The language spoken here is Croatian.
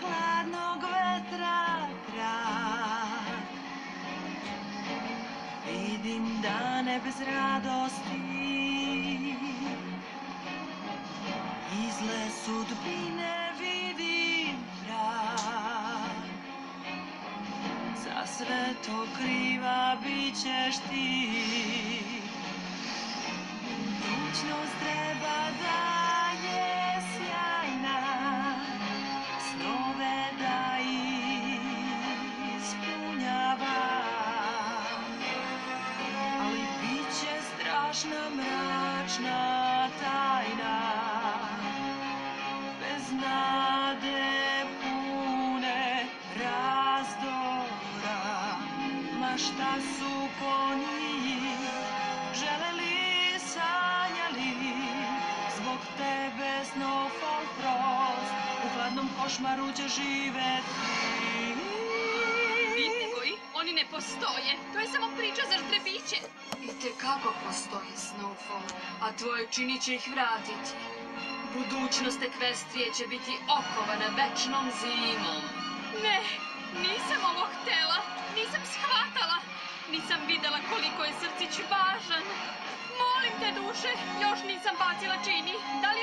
hladnog vetra trak. Vidim dane bez radosti, izle sudbine vidim prah. Za sve to kriva bit ćeš ti. Budućnost treba da je sjajna, snove da ispunjava, ali bit će strašna mračna tajna, bez nade pune razdora. Ma šta su konji želeli, sanjali, zbog tebe Snowfall Frost u hladnom košmaru će živeti. Vidite koji? Oni ne postoje. To je samo priča za ždrebiće. I tekako postoji Snowfall, a tvoje čini će ih vratiti. Budućnost Ekvestrije će biti okovana večnom zimom. Ne, nisam ovo htela. Nisam shvatala. Nisam videla koliko je srcić važan. Molim te duše, još nisam bacila čini. Da li